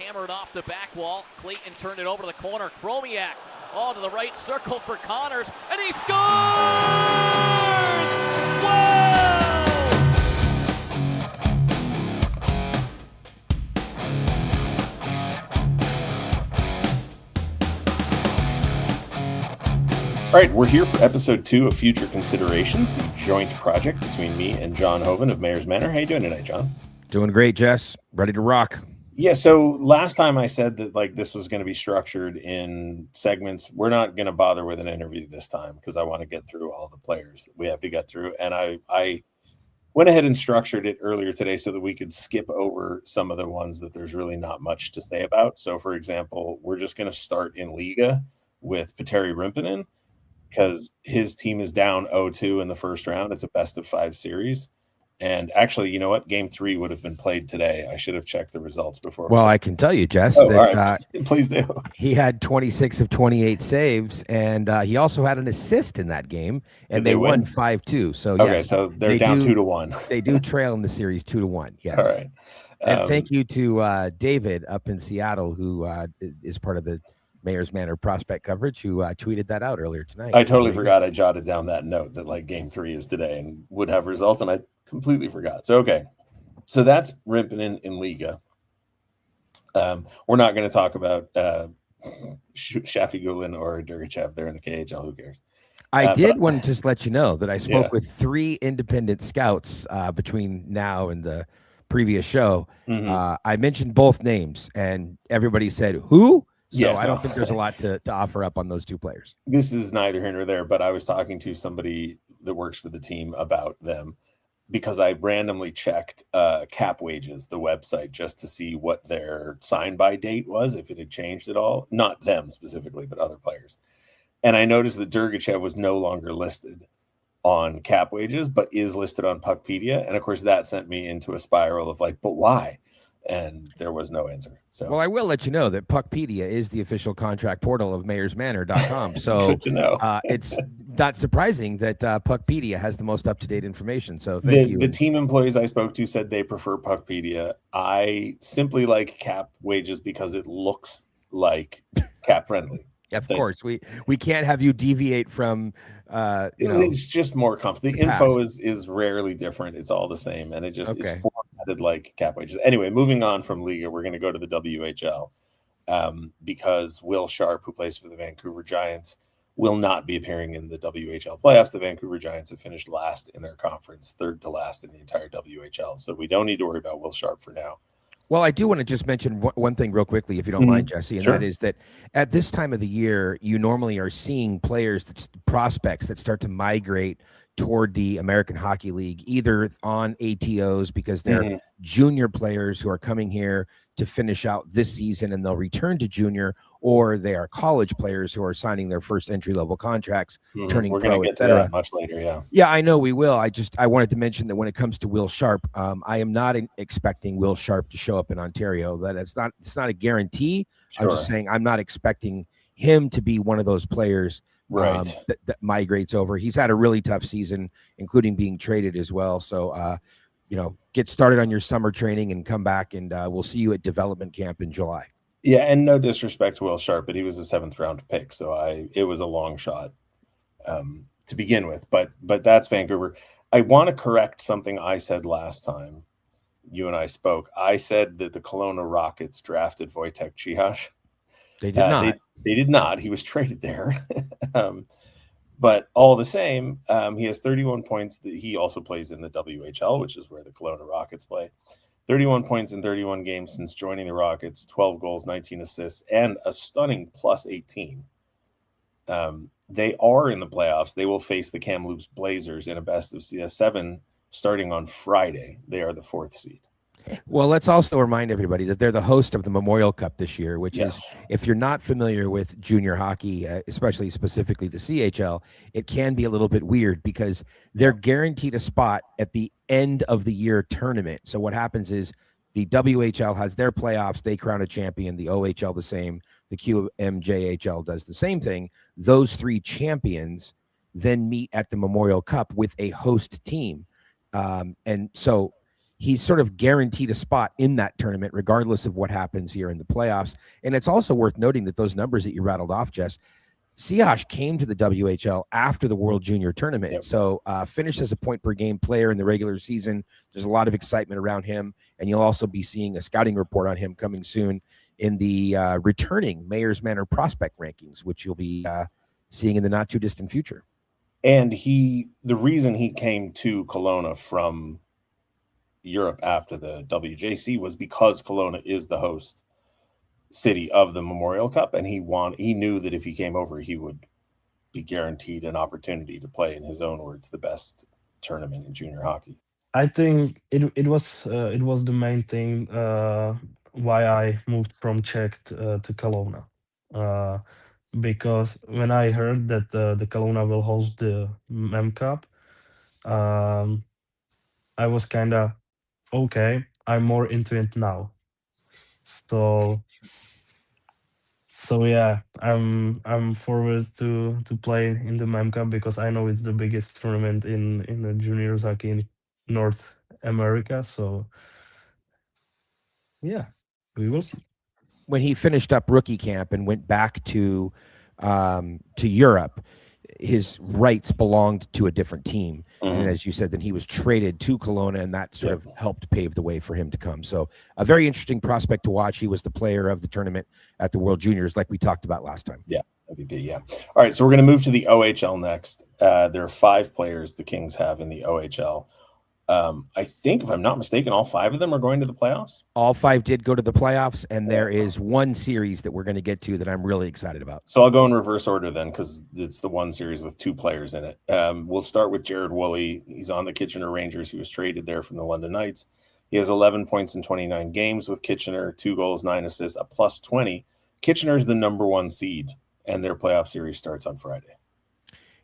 hammered off the back wall. Clayton turned it over to the corner. Chromiak, to the right circle for Connors, and he scores! Whoa! All right, we're here for episode 2 of Future Considerations, the joint project between me and John Hoven of Mayor's Manor. How you doing tonight, John? Doing great, Jess. Ready to rock. Yeah, so last time I said that this was going to be structured in segments. We're not going to bother with an interview this time because I want to get through all the players that we have to get through. And I went ahead and structured it earlier today so that we could skip over some of the ones that there's really not much to say about. So, for example, we're just going to start in Liga with Petteri Rimpinen, because his team is down 0-2 in the first round. It's a best-of-5 series. And actually, you know what? Game 3 would have been played today. I should have checked the results before. Well, I can tell you, Jess, that please do. He had 26 of 28 saves, and he also had an assist in that game, and they won 5-2. So, okay, yes, so they're down 2-1. They do trail in the series 2-1, yes. All right. And thank you to David up in Seattle, who is part of the Mayor's Manor prospect coverage, who tweeted that out earlier tonight. I totally forgot. I jotted down that note that game 3 is today and would have results, and I completely forgot. So, okay. So that's Rimpinen in Liga. We're not going to talk about Shafi Gulin or Durgachev. They're in the KHL. Who cares? I did want to just let you know that I spoke with 3 independent scouts between now and the previous show. Mm-hmm. I mentioned both names, and everybody said, who? So I don't no. think there's a lot to offer up on those 2 players. This is neither here nor there, but I was talking to somebody that works for the team about them because I randomly checked Cap Wages, the website, just to see what their sign-by date was, if it had changed at all. Not them specifically, but other players. And I noticed that Durgachev was no longer listed on Cap Wages, but is listed on Puckpedia. And, of course, that sent me into a spiral of but why? And there was no answer. So, well, I will let you know that Puckpedia is the official contract portal of mayorsmanor.com. So good to know. It's not surprising that Puckpedia has the most up-to-date information. So thank you. The team employees I spoke to said they prefer Puckpedia. I simply like Cap Wages because it looks like cap friendly. Of course, we can't have you deviate from it's just more comfortable. The info is rarely different. It's all the same, and it just is formatted like Cap Wages. Anyway, moving on from Liga, we're going to go to the WHL because Will Sharp, who plays for the Vancouver Giants, will not be appearing in the WHL playoffs. The Vancouver Giants have finished last in their conference, 3rd to last in the entire WHL, so we don't need to worry about Will Sharp for now. Well, I do want to just mention one thing real quickly, if you don't mind, Jesse, and that is that at this time of the year, you normally are seeing players, prospects that start to migrate toward the American Hockey League, either on ATOs because they're junior players who are coming here to finish out this season and they'll return to junior, or they are college players who are signing their first entry-level contracts, turning pro, we're going to get to that much later, Yeah, I know we will. I wanted to mention that when it comes to Will Sharp, I am not expecting Will Sharp to show up in Ontario. That it's not a guarantee. Sure. I'm just saying I'm not expecting him to be one of those players that migrates over. He's had a really tough season, including being traded as well. So, get started on your summer training and come back, and we'll see you at development camp in July. Yeah, and no disrespect to Will Sharp, but he was a 7th round pick, so it was a long shot to begin with. But that's Vancouver. I want to correct something I said last time you and I spoke. I said that the Kelowna Rockets drafted Wojtek Cichas. They did not. They did not. He was traded there. But all the same, he has 31 points. He also plays in the WHL, which is where the Kelowna Rockets play. 31 points in 31 games since joining the Rockets, 12 goals, 19 assists, and a stunning plus 18. They are in the playoffs. They will face the Kamloops Blazers in a best of 7 starting on Friday. They are the 4th seed. Well, let's also remind everybody that they're the host of the Memorial Cup this year, which is, if you're not familiar with junior hockey, especially specifically the CHL, it can be a little bit weird because they're guaranteed a spot at the end of the year tournament. So what happens is the WHL has their playoffs. They crown a champion. The OHL the same. The QMJHL does the same thing. Those 3 champions then meet at the Memorial Cup with a host team. And so he's sort of guaranteed a spot in that tournament, regardless of what happens here in the playoffs. And it's also worth noting that those numbers that you rattled off, Jess, Siash came to the WHL after the World Junior Tournament. Yep. So finished as a point per game player in the regular season. There's a lot of excitement around him. And you'll also be seeing a scouting report on him coming soon in the returning Mayor's Manor prospect rankings, which you'll be seeing in the not too distant future. And the reason he came to Kelowna from Europe after the WJC was because Kelowna is the host city of the Memorial Cup, and he knew that if he came over, he would be guaranteed an opportunity to play, in his own words, the best tournament in junior hockey. I think it was the main thing why I moved from Czech to Kelowna, because when I heard that the Kelowna will host the Mem Cup, I was kind of okay. I'm more into it now, so yeah, I'm forward to play in the Mem Cup because I know it's the biggest tournament in the juniors hockey in North America. So yeah, we will see. When he finished up rookie camp and went back to Europe, his rights belonged to a different team. Mm-hmm. And as you said, then he was traded to Kelowna, and that sort of helped pave the way for him to come. So a very interesting prospect to watch. He was the player of the tournament at the World Juniors, like we talked about last time. Yeah, MVP, yeah. All right, so we're going to move to the OHL next. There are 5 players the Kings have in the OHL. I think, if I'm not mistaken, all 5 of them are going to the playoffs. All 5 did go to the playoffs, and there is one series that we're going to get to that I'm really excited about. So I'll go in reverse order then, because it's the one series with 2 players in it. We'll start with Jared Woolley. He's on the Kitchener Rangers. He was traded there from the London Knights. He has 11 points in 29 games with Kitchener, 2 goals, 9 assists, a plus 20. Kitchener's the number 1 seed, and their playoff series starts on Friday.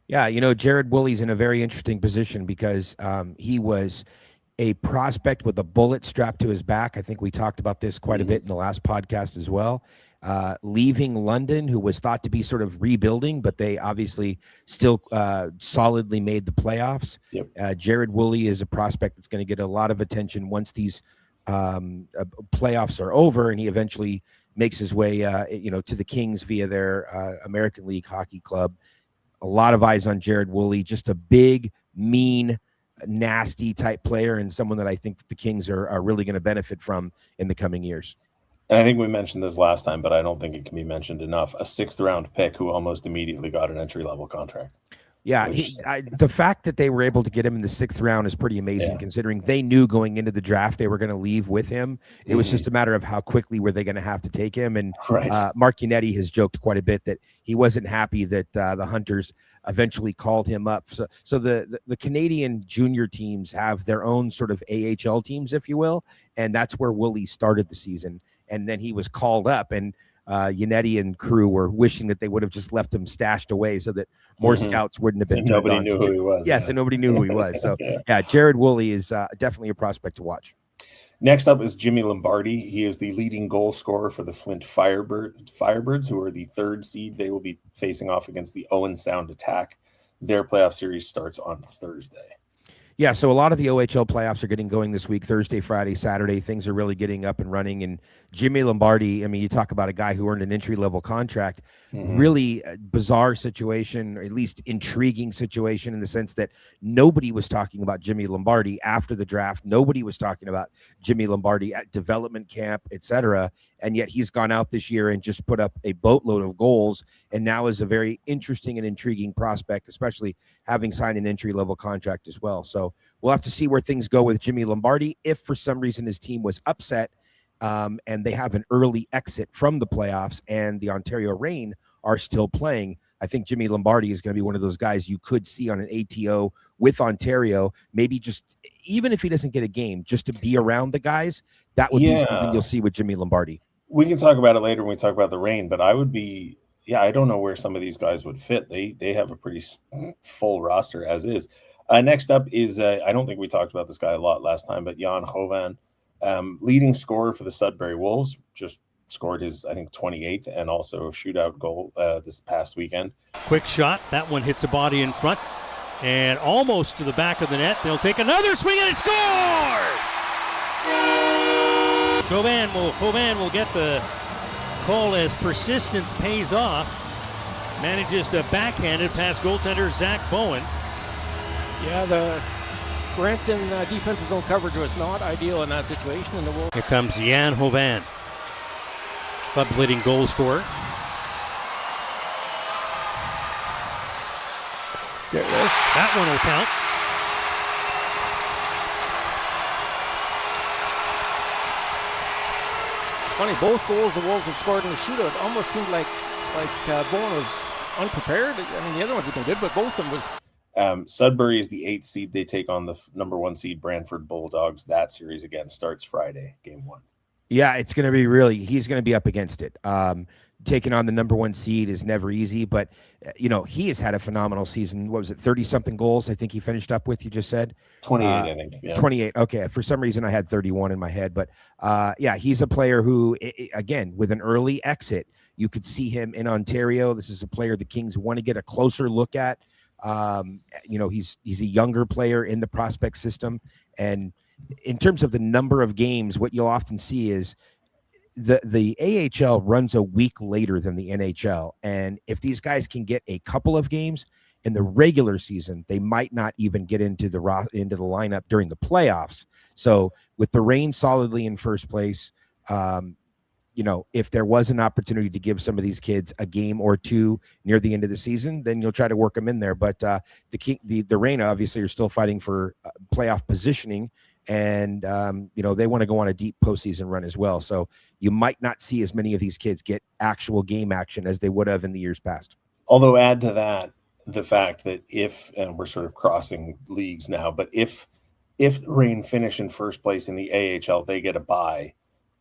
Yeah, Jared Woolley's in a very interesting position because he was a prospect with a bullet strapped to his back. I think we talked about this quite a bit in the last podcast as well. Leaving London, who was thought to be sort of rebuilding, but they obviously still solidly made the playoffs. Yep. Jared Woolley is a prospect that's going to get a lot of attention once these playoffs are over, and he eventually makes his way, to the Kings via their American League Hockey Club. A lot of eyes on Jared Woolley, just a big, mean, nasty type player, and someone that I think that the Kings are really going to benefit from in the coming years. And I think we mentioned this last time, but I don't think it can be mentioned enough. A 6th-round pick who almost immediately got an entry-level contract. Yeah, the fact that they were able to get him in the 6th round is pretty amazing, considering they knew going into the draft they were going to leave with him. It was just a matter of how quickly were they going to have to take him. And Mark Yannetti has joked quite a bit that he wasn't happy that the Hunters eventually called him up. So the Canadian junior teams have their own sort of AHL teams, if you will, and that's where Woolley started the season. And then he was called up, and Yannetti and crew were wishing that they would have just left him stashed away so that more scouts wouldn't have been. So nobody knew who he was. Yes, and nobody knew who he was. So Jared Woolley is definitely a prospect to watch. Next up is Jimmy Lombardi. He is the leading goal scorer for the Flint Firebirds, who are the 3rd seed. They will be facing off against the Owen Sound Attack. Their playoff series starts on Thursday. Yeah, so a lot of the OHL playoffs are getting going this week, Thursday, Friday, Saturday. Things are really getting up and running. And Jimmy Lombardi, I mean, you talk about a guy who earned an entry-level contract, really bizarre situation, or at least intriguing situation in the sense that nobody was talking about Jimmy Lombardi after the draft. Nobody was talking about Jimmy Lombardi at development camp, etc. And yet he's gone out this year and just put up a boatload of goals, and now is a very interesting and intriguing prospect, especially having signed an entry-level contract as well. So we'll have to see where things go with Jimmy Lombardi. If for some reason his team was upset and they have an early exit from the playoffs and the Ontario Reign are still playing, I think Jimmy Lombardi is going to be one of those guys you could see on an ATO with Ontario, maybe just, even if he doesn't get a game, just to be around the guys. That would be something you'll see with Jimmy Lombardi. We can talk about it later when we talk about the Reign, but I would be, I don't know where some of these guys would fit. They have a pretty full roster as is. Next up is, I don't think we talked about this guy a lot last time, but Jan Hoven, leading scorer for the Sudbury Wolves, just scored his, I think, 28th and also shootout goal this past weekend. Quick shot. That one hits a body in front. and almost to the back of the net. They'll take another swing and it scores! Hoven will get the call as persistence pays off. Manages to backhand it past goaltender Zach Bowen. Yeah, the Brampton defensive zone coverage was not ideal in that situation. And the Wolves. Here comes Jan Hoven, club's leading goal scorer. There it is. That one will count. It's funny, both goals the Wolves have scored in the shootout almost seemed like Bowen was unprepared. I mean, the other ones have been good, but both of them was. Sudbury is the 8th seed. They take on the number 1 seed Brantford Bulldogs. That series again starts Friday, game 1. Yeah, it's going to be he's going to be up against it. Taking on the number 1 seed is never easy, but he has had a phenomenal season. What was it, 30-something goals? I think he finished up with, you just said? 28, I think. Yeah. 28. Okay. For some reason, I had 31 in my head, but yeah, he's a player who, again, with an early exit, you could see him in Ontario. This is a player the Kings want to get a closer look at. He's a younger player in the prospect system, and in terms of the number of games, what you'll often see is the AHL runs a week later than the NHL, and if these guys can get a couple of games in the regular season, they might not even get into the lineup during the playoffs. So with the Reign solidly in first place, if there was an opportunity to give some of these kids a game or two near the end of the season, then you'll try to work them in there. But the Reign obviously are still fighting for playoff positioning, and they want to go on a deep postseason run as well. So you might not see as many of these kids get actual game action as they would have in the years past. Although add to that the fact that and we're sort of crossing leagues now, but if the Reign finish in first place in the AHL, they get a bye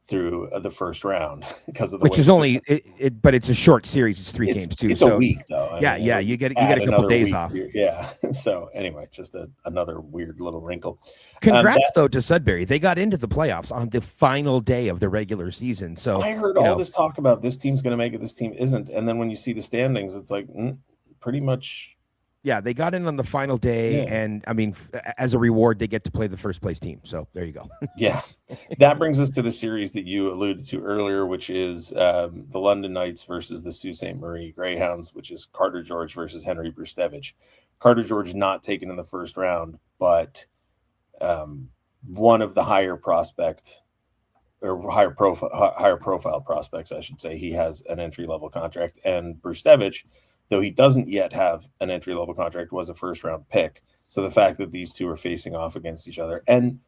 through the first round because of the which is only but it's a short series. It's 3 games too. It's a week though. You get a couple days off. Yeah. So anyway, just another weird little wrinkle. Congrats though to Sudbury. They got into the playoffs on the final day of the regular season. So I heard all this talk about this team's going to make it, this team isn't, and then when you see the standings, it's like pretty much. Yeah, they got in on the final day, and I mean, as a reward, they get to play the first place team. So there you go. Yeah, that brings us to the series that you alluded to earlier, which is the London Knights versus the Sault Ste. Marie Greyhounds, which is Carter George versus Henry Brustevich. Carter George not taken in the first round, but one of the higher profile prospects, I should say. He has an entry-level contract, and Brustevich, though he doesn't yet have an entry-level contract, was a first-round pick. So the fact that these two are facing off against each other, and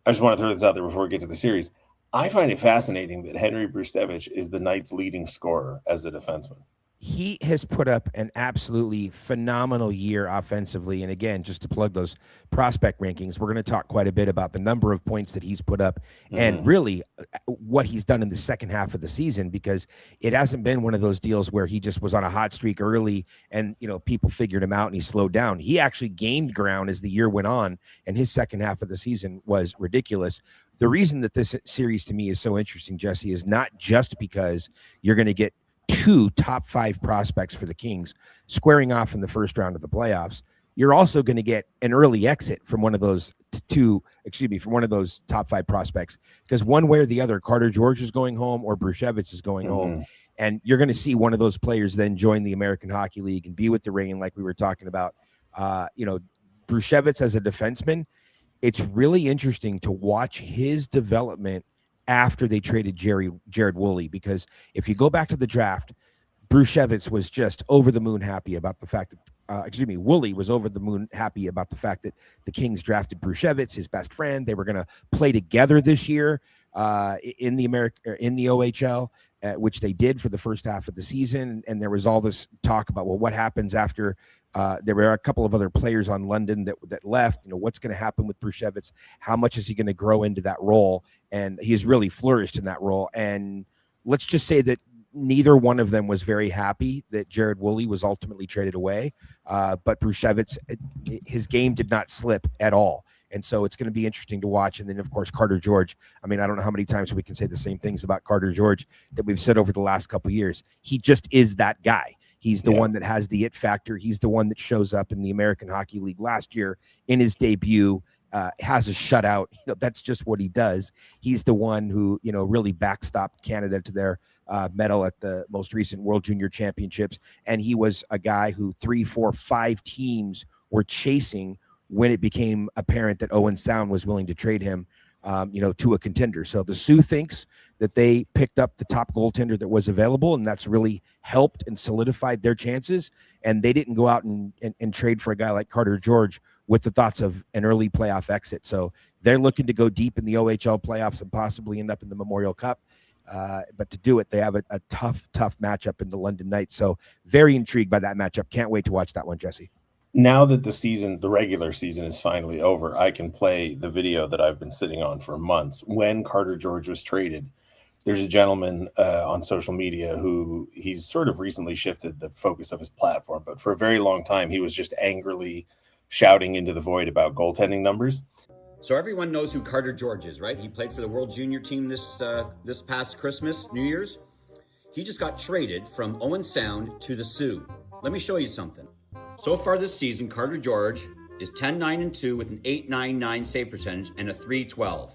I just want to throw this out there before we get to the series, I find it fascinating that Henry Brustevich is the Knights' leading scorer as a defenseman. He has put up an absolutely phenomenal year offensively. And again, just to plug those prospect rankings, we're going to talk quite a bit about the number of points that he's put up and really what he's done in the second half of the season, because it hasn't been one of those deals where he just was on a hot streak early and, people figured him out and he slowed down. He actually gained ground as the year went on, and his second half of the season was ridiculous. The reason that this series to me is so interesting, Jesse, is not just because you're going to get 2 top 5 prospects for the Kings squaring off in the first round of the playoffs. You're also going to get an early exit from one of those from one of those top 5 prospects, because one way or the other, Carter George is going home or Brustevich is going home, and you're going to see one of those players then join the American Hockey League and be with the Reign, like we were talking about. Brustevich as a defenseman, it's really interesting to watch his development after they traded Jared Woolley, because if you go back to the draft, Brustevich was just over the moon happy about the fact that Woolley was over the moon happy about the fact that the Kings drafted Brustevich, his best friend. They were going to play together this year in the OHL, which they did for the first half of the season. And there was all this talk about, well, what happens after there were a couple of other players on London that left. What's going to happen with Brustevich? How much is he going to grow into that role? And he's really flourished in that role. And let's just say that neither one of them was very happy that Jared Woolley was ultimately traded away. But Brustevich, his game did not slip at all. And so it's going to be interesting to watch. And then, of course, Carter George. I mean, I don't know how many times we can say the same things about Carter George that we've said over the last couple of years. He just is that guy. He's the one that has the it factor. He's the one that shows up in the American Hockey League last year in his debut has a shutout. That's just what he does. He's the one who, really backstopped Canada to their medal at the most recent World Junior Championships. And he was a guy who 3, 4, 5 teams were chasing when it became apparent that Owen Sound was willing to trade him, to a contender. So the Sioux thinks that they picked up the top goaltender that was available, and that's really helped and solidified their chances. And they didn't go out and trade for a guy like Carter George with the thoughts of an early playoff exit. So they're looking to go deep in the OHL playoffs and possibly end up in the Memorial Cup. But to do it, they have a tough matchup in the London Knights. So very intrigued by that matchup. Can't wait to watch that one, Jesse. Now that the regular season is finally over, I can play the video that I've been sitting on for months. When Carter George was traded, there's a gentleman on social media who he's sort of recently shifted the focus of his platform, but for a very long time, he was just angrily shouting into the void about goaltending numbers. So everyone knows who Carter George is, right? He played for the World Junior team this past Christmas, New Year's. He just got traded from Owen Sound to the Sioux. Let me show you something. So far this season, Carter George is 10-9-2 with an .899 save percentage and a .312.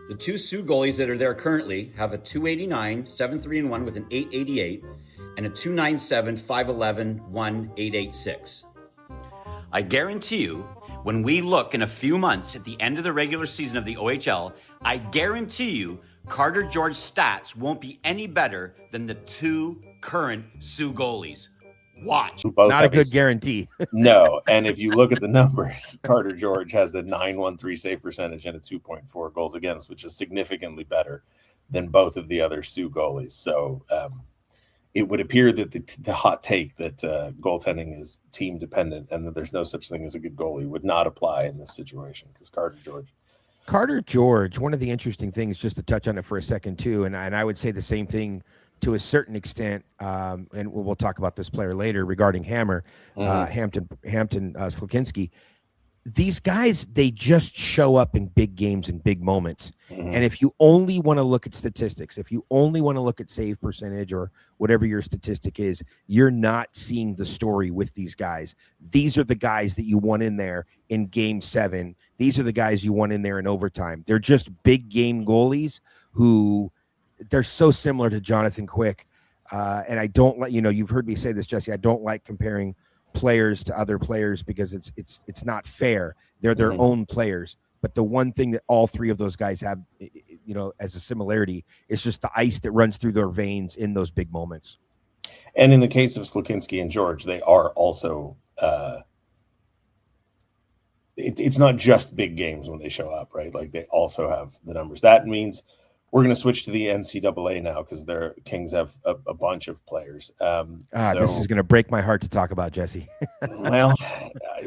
The 2 Sioux goalies that are there currently have a .289, 7-3-1 with an .888, and a .297, 5-11, 1-886. I guarantee you, when we look in a few months at the end of the regular season of the OHL, I guarantee you Carter George's stats won't be any better than the 2 current Sioux goalies. Watch. Not a good guarantee. No. And if you look at the numbers, Carter George has a .913 save percentage and a 2.4 goals against, which is significantly better than both of the other Sioux goalies. So it would appear that the hot take that goaltending is team dependent and that there's no such thing as a good goalie would not apply in this situation, because Carter George, one of the interesting things, just to touch on it for a second too, and I would say the same thing to a certain extent, and we'll talk about this player later regarding Hampton Slukinski. These guys, they just show up in big games and big moments. Mm-hmm. And if you only want to look at statistics, if you only want to look at save percentage or whatever your statistic is, you're not seeing the story with these guys. These are the guys that you want in there in Game 7. These are the guys you want in there in overtime. They're just big game goalies who they're so similar to Jonathan Quick. And I don't like, you've heard me say this, Jesse, I don't like comparing players to other players because it's not fair. They're their own players. But the one thing that all 3 of those guys have, as a similarity, is just the ice that runs through their veins in those big moments. And in the case of Slukinski and George, they are also it's not just big games when they show up, right? Like they also have the numbers. That means we're going to switch to the NCAA now because their Kings have a bunch of players. This is going to break my heart to talk about, Jesse. Well,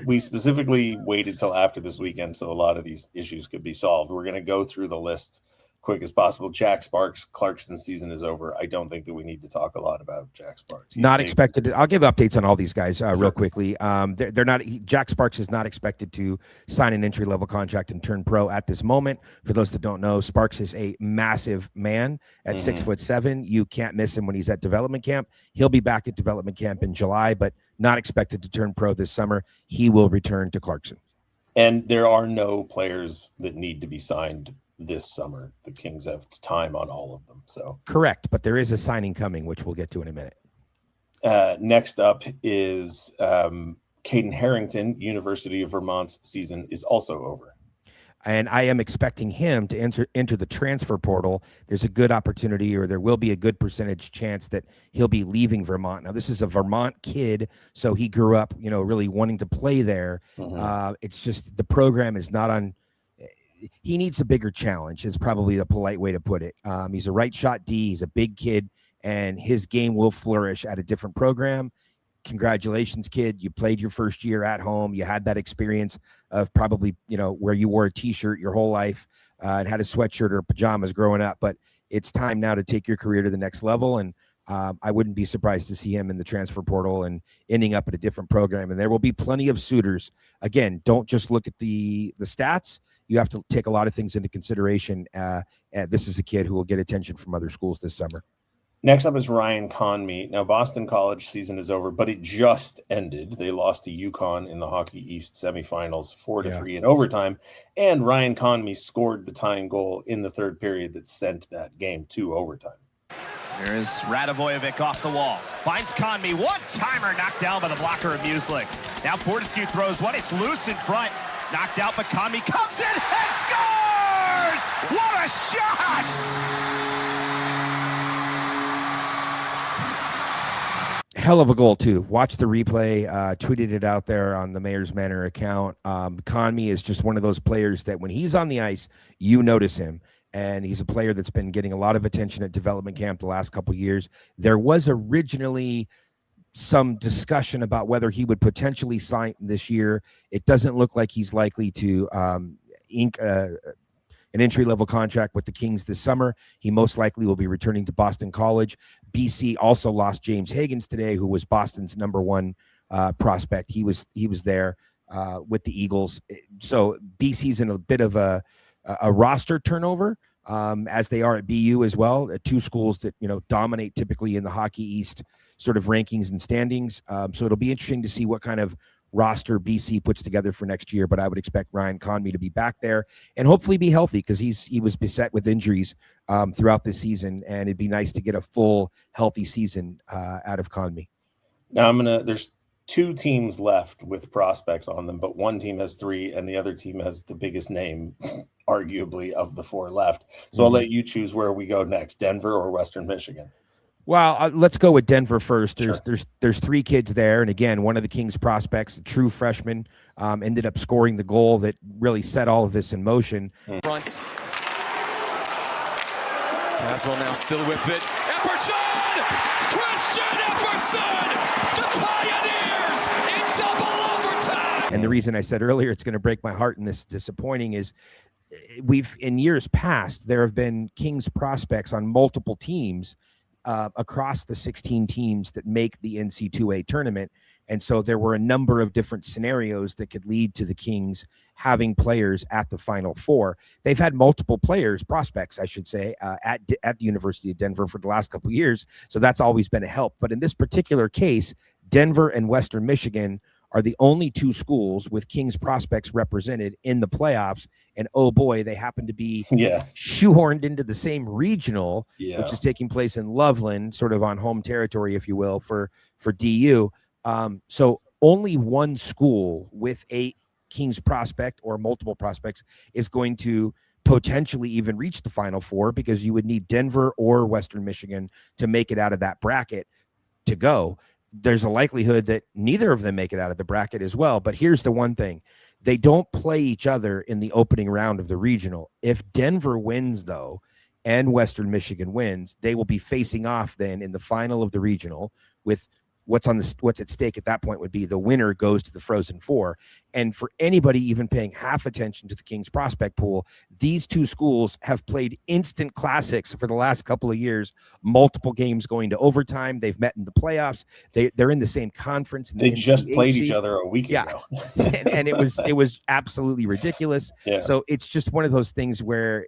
we specifically waited till after this weekend so a lot of these issues could be solved. We're going to go through the list quick as possible. Jack Sparks, Clarkson's season is over. I don't think that we need to talk a lot about Jack Sparks. Not expected. I'll give updates on all these guys real quickly. They're not. Jack Sparks is not expected to sign an entry-level contract and turn pro at this moment. For those that don't know, Sparks is a massive man at 6'7". You can't miss him when he's at development camp. He'll be back at development camp in July, but not expected to turn pro this summer. He will return to Clarkson. And there are no players that need to be signed this summer. The Kings have time on all of them. So correct, but there is a signing coming, which we'll get to in a minute. Next up is Caden Harrington. University of Vermont's season is also over. And I am expecting him to enter the transfer portal. There's a good opportunity, or there will be a good percentage chance that he'll be leaving Vermont. Now, this is a Vermont kid, so he grew up, really wanting to play there. It's just the program is not on. He needs a bigger challenge is probably the polite way to put it. He's a right shot D. He's a big kid, and his game will flourish at a different program. Congratulations, kid. You played your first year at home. You had that experience of probably, where you wore a T-shirt your whole life and had a sweatshirt or pajamas growing up. But it's time now to take your career to the next level. And I wouldn't be surprised to see him in the transfer portal and ending up at a different program. And there will be plenty of suitors. Again, don't just look at the stats. You have to take a lot of things into consideration. This is a kid who will get attention from other schools this summer. Next up is Ryan Conmee. Now, Boston College season is over, but it just ended. They lost to UConn in the Hockey East semifinals, 4-3 in overtime, and Ryan Conmee scored the tying goal in the third period that sent that game to overtime. Here's Radovojevic off the wall. Finds Conmee. One-timer knocked down by the blocker of Muslik. Now Fortescue throws one. It's loose in front. Knocked out, but Conmee comes in and scores! What a shot! Hell of a goal, too. Watch the replay. Tweeted it out there on the Mayor's Manor account. Conmee is just one of those players that when he's on the ice, you notice him. And he's a player that's been getting a lot of attention at development camp the last couple of years. There was originally some discussion about whether he would potentially sign this year. It doesn't look like he's likely to ink an entry-level contract with the Kings this summer. He most likely will be returning to Boston College. BC also lost James Higgins today, who was Boston's number one prospect. He was there with the Eagles. So BC's in a bit of a roster turnover, as they are at BU as well. Two schools that dominate typically in the Hockey East sort of rankings and standings. So it'll be interesting to see what kind of roster BC puts together for next year. But I would expect Ryan Conmee to be back there and hopefully be healthy, because he was beset with injuries throughout this season, and it'd be nice to get a full healthy season out of Conmee. Now there's two teams left with prospects on them, but one team has three and the other team has the biggest name arguably of the four left. So I'll let you choose where we go next, Denver or Western Michigan. Well, let's go with Denver first. Sure. There's three kids there, and again, one of the Kings prospects, a true freshman, ended up scoring the goal that really set all of this in motion. Fronts. Caswell now still with it. Epperson! Christian Epperson! The Pioneers in double overtime! And the reason I said earlier it's going to break my heart and this is disappointing is in years past, there have been Kings prospects on multiple teams across the 16 teams that make the NC2A tournament. And so there were a number of different scenarios that could lead to the Kings having players at the Final Four. They've had multiple prospects, I should say, at the University of Denver for the last couple of years. So that's always been a help. But in this particular case, Denver and Western Michigan are the only two schools with Kings prospects represented in the playoffs. And oh boy, they happen to be shoehorned into the same regional, which is taking place in Loveland, sort of on home territory, if you will, for DU. So only one school with a Kings prospect or multiple prospects is going to potentially even reach the Final Four, because you would need Denver or Western Michigan to make it out of that bracket to go. There's a likelihood that neither of them make it out of the bracket as well. But here's the one thing. They don't play each other in the opening round of the regional. If Denver wins, though, and Western Michigan wins, they will be facing off then in the final of the regional, with what's at stake at that point would be the winner goes to the Frozen Four. And for anybody even paying half attention to the Kings prospect pool, these two schools have played instant classics for the last couple of years, multiple games going to overtime. They've met in the playoffs. They're in the same conference. They just played each other a week ago. and it was absolutely ridiculous. Yeah. So it's just one of those things where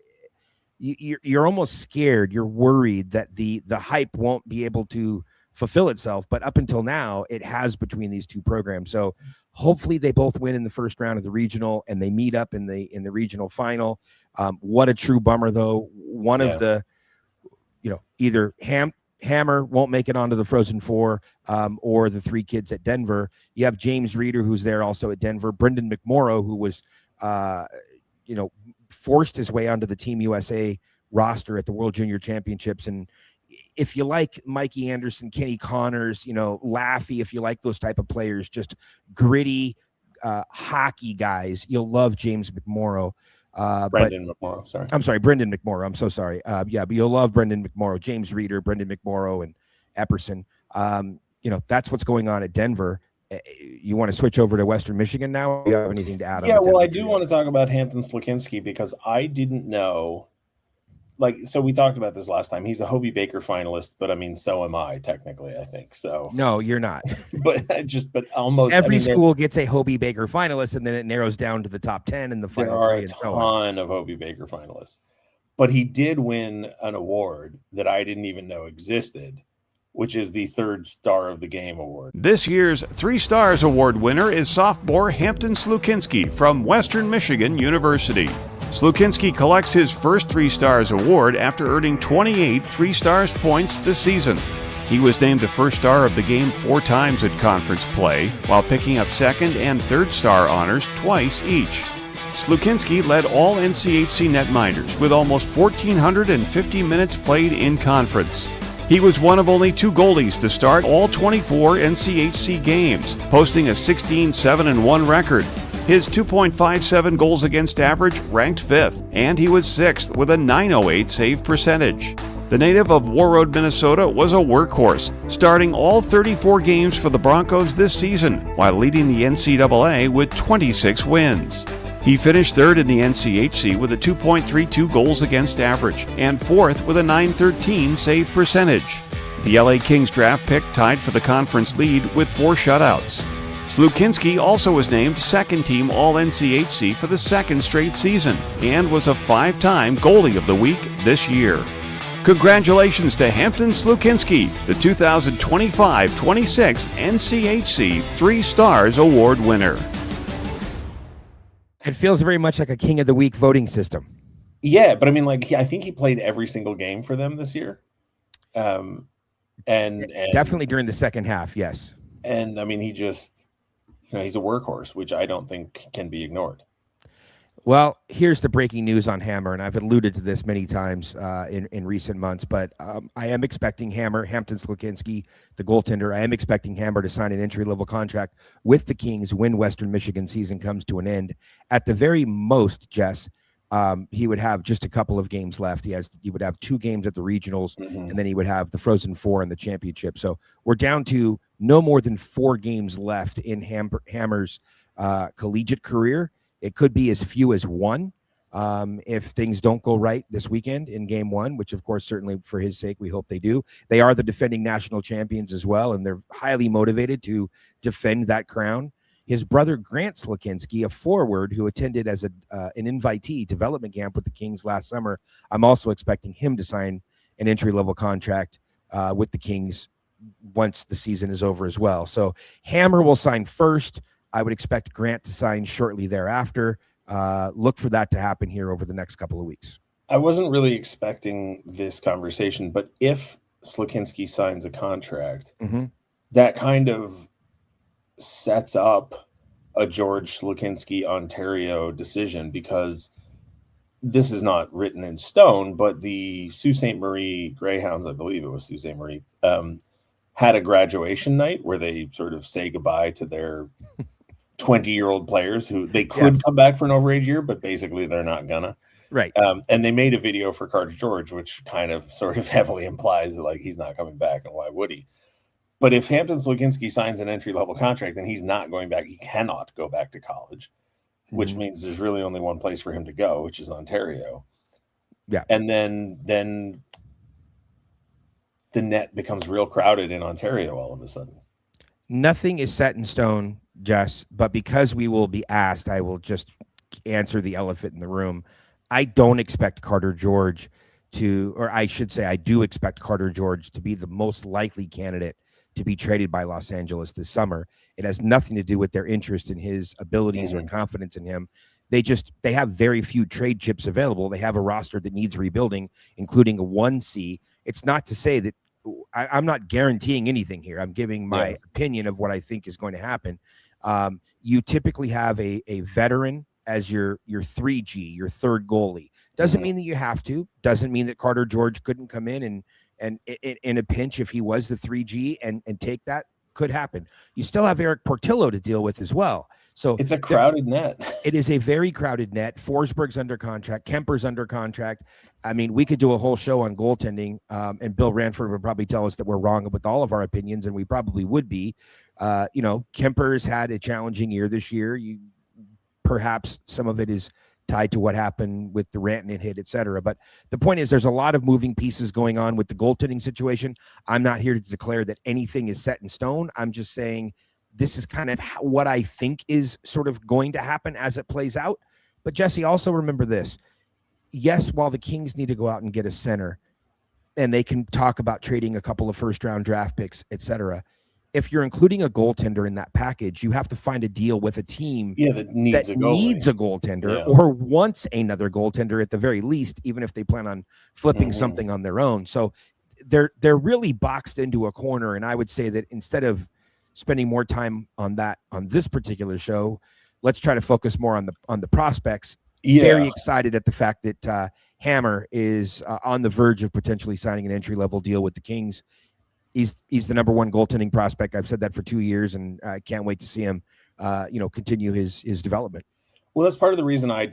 you're almost scared. You're worried that the hype won't be able to fulfill itself, but up until now it has between these two programs. So hopefully they both win in the first round of the regional and they meet up in the regional final. What a true bummer, though. One of the either Hammer won't make it onto the Frozen Four, or the three kids at Denver. You have James Reeder, who's there also at Denver, Brendan McMorrow, who was forced his way onto the Team USA roster at the World Junior Championships. And if you like Mikey Anderson, Kenny Connors, Laffy, if you like those type of players, just gritty hockey guys, you'll love James McMorrow. Brendan McMorrow. I'm so sorry. But you'll love Brendan McMorrow, James Reeder, Brendan McMorrow, and Epperson. That's what's going on at Denver. You want to switch over to Western Michigan now? Do you have anything to add? Yeah, well, I do want to talk about Hampton Slakinski, because I didn't know. So we talked about this last time. He's a Hobie Baker finalist, but I mean, so am I technically, I think. So no, you're not. but almost every school gets a Hobie Baker finalist, and then it narrows down to the top 10 in the final. There are a ton of Hobie Baker finalists, But he did win an award that I didn't even know existed, which is the 3rd Star of the Game award. This year's 3 Stars Award winner is sophomore Hampton Slukinski from Western Michigan University. Slukinski collects his first 3 Stars award after earning 28 3 Stars points this season. He was named the 1st Star of the Game 4 times at conference play, while picking up 2nd and 3rd Star honors twice each. Slukinski led all NCHC netminders with almost 1,450 minutes played in conference. He was one of only 2 goalies to start all 24 NCHC games, posting a 16-7-1 record. His 2.57 goals against average ranked 5th, and he was 6th with a .908 save percentage. The native of Warroad, Minnesota was a workhorse, starting all 34 games for the Broncos this season, while leading the NCAA with 26 wins. He finished 3rd in the NCHC with a 2.32 goals against average and 4th with a .913 save percentage. The LA Kings draft pick tied for the conference lead with 4 shutouts. Slukinski also was named 2nd team All-NCHC for the 2nd straight season and was a 5-time Goalie of the Week this year. Congratulations to Hampton Slukinski, the 2025-26 NCHC 3 Stars Award winner. It feels very much like a King of the Week voting system. Yeah, but I mean, like, I think he played every single game for them this year. And Definitely during the second half, yes. And I mean, he just, he's a workhorse, which I don't think can be ignored. Well, here's the breaking news on Hammer, and I've alluded to this many times in recent months, but I am expecting Hampton Slukinski, the goaltender, I am expecting Hammer to sign an entry-level contract with the Kings when Western Michigan season comes to an end. At the very most, Jess, he would have just a couple of games left. He would have 2 games at the regionals, and then he would have the Frozen Four in the championship. So we're down to no more than 4 games left in Hammer's collegiate career. It could be as few as 1 if things don't go right this weekend in game 1, which, of course, certainly for his sake, we hope they do. They are the defending national champions as well, and they're highly motivated to defend that crown. His brother, Grant Slukinski, a forward who attended as an invitee development camp with the Kings last summer, I'm also expecting him to sign an entry-level contract with the Kings once the season is over as well. So Hammer will sign first. I would expect Grant to sign shortly thereafter. Look for that to happen here over the next couple of weeks. I wasn't really expecting this conversation, but if Slukinski signs a contract, that kind of sets up a George Slukinski Ontario decision, because this is not written in stone, but the Sault Ste. Marie Greyhounds, I believe it was Sault Ste. Marie, had a graduation night where they sort of say goodbye to their 20-year-old players who they could come back for an overage year, but basically they're not gonna. Right. And they made a video for Carter George, which kind of sort of heavily implies that, like, he's not coming back, and why would he? But if Hampton Slukinski signs an entry-level contract, then he's not going back. He cannot go back to college, which means there's really only one place for him to go, which is Ontario. Yeah. And then the net becomes real crowded in Ontario all of a sudden. Nothing is set in stone, Jess, but because we will be asked, I will just answer the elephant in the room. I don't expect Carter George to, or I should say, I do expect Carter George to be the most likely candidate to be traded by Los Angeles this summer. It has nothing to do with their interest in his abilities or confidence in him. They have very few trade chips available. They have a roster that needs rebuilding, including a 1C. It's not to say that I'm not guaranteeing anything here. I'm giving my opinion of what I think is going to happen. You typically have a veteran as your 3G, your third goalie. Doesn't mean that you have to. Doesn't mean that Carter George couldn't come in and in a pinch if he was the 3G and take that. Could happen. You still have Eric Portillo to deal with as well. So it's a crowded net. It is a very crowded net. Forsberg's under contract. Kemper's under contract. I mean, we could do a whole show on goaltending, and Bill Ranford would probably tell us that we're wrong with all of our opinions, and we probably would be. Kemper's had a challenging year this year. Perhaps some of it is tied to what happened with the Rantanen hit, et cetera. But the point is, there's a lot of moving pieces going on with the goaltending situation. I'm not here to declare that anything is set in stone. I'm just saying this is kind of what I think is sort of going to happen as it plays out. But Jesse, also remember this. yes, while the Kings need to go out and get a center, and they can talk about trading a couple of first-round draft picks, etc. If you're including a goaltender in that package, you have to find a deal with a team that needs a goaltender or wants another goaltender at the very least, even if they plan on flipping something on their own. So they're really boxed into a corner, and I would say that instead of spending more time on this particular show, let's try to focus more on the prospects. Very excited at the fact that Hammer is on the verge of potentially signing an entry-level deal with the Kings. He's the number one goaltending prospect. I've said that for 2 years, and I can't wait to see him, continue his development. Well, that's part of the reason I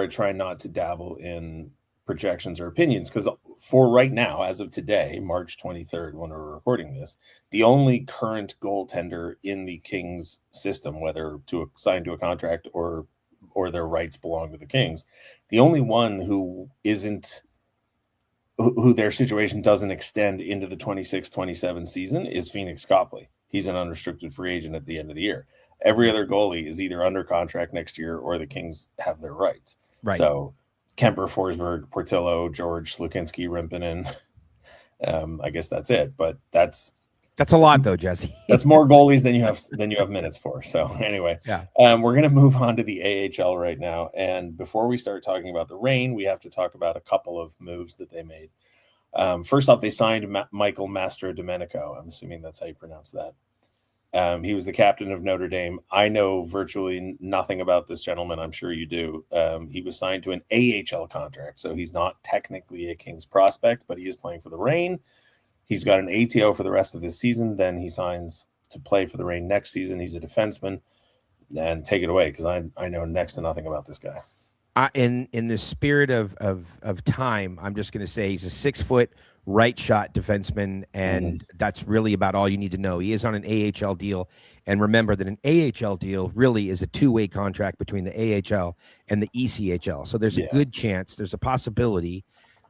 try not to dabble in projections or opinions, because for right now, as of today, March 23rd, when we're recording this, the only current goaltender in the Kings system, whether signed to a contract or their rights belong to the Kings, the only one who their situation doesn't extend into the 26-27 season is Phoenix Copley. He's an unrestricted free agent at the end of the year. Every other goalie is either under contract next year or the Kings have their rights. Right. So Kemper, Forsberg, Portillo, George, Slukinski, Rimpinen. I guess that's it. But that's a lot, though, Jesse. That's more goalies than you have minutes for. So anyway, we're going to move on to the AHL right now. And before we start talking about the Reign, we have to talk about a couple of moves that they made. First off, they signed Michael Mastrodomenico. I'm assuming that's how you pronounce that. He was the captain of Notre Dame. I know virtually nothing about this gentleman. I'm sure you do. He was signed to an AHL contract, so he's not technically a Kings prospect, but he is playing for the Reign. He's got an ATO for the rest of this season. Then he signs to play for the Reign next season. He's a defenseman. And take it away, because I know next to nothing about this guy. In the spirit of time, I'm just going to say he's a 6-foot right shot defenseman, and that's really about all you need to know. He is on an AHL deal, and remember that an AHL deal really is a two-way contract between the AHL and the ECHL. So there's a good chance, there's a possibility,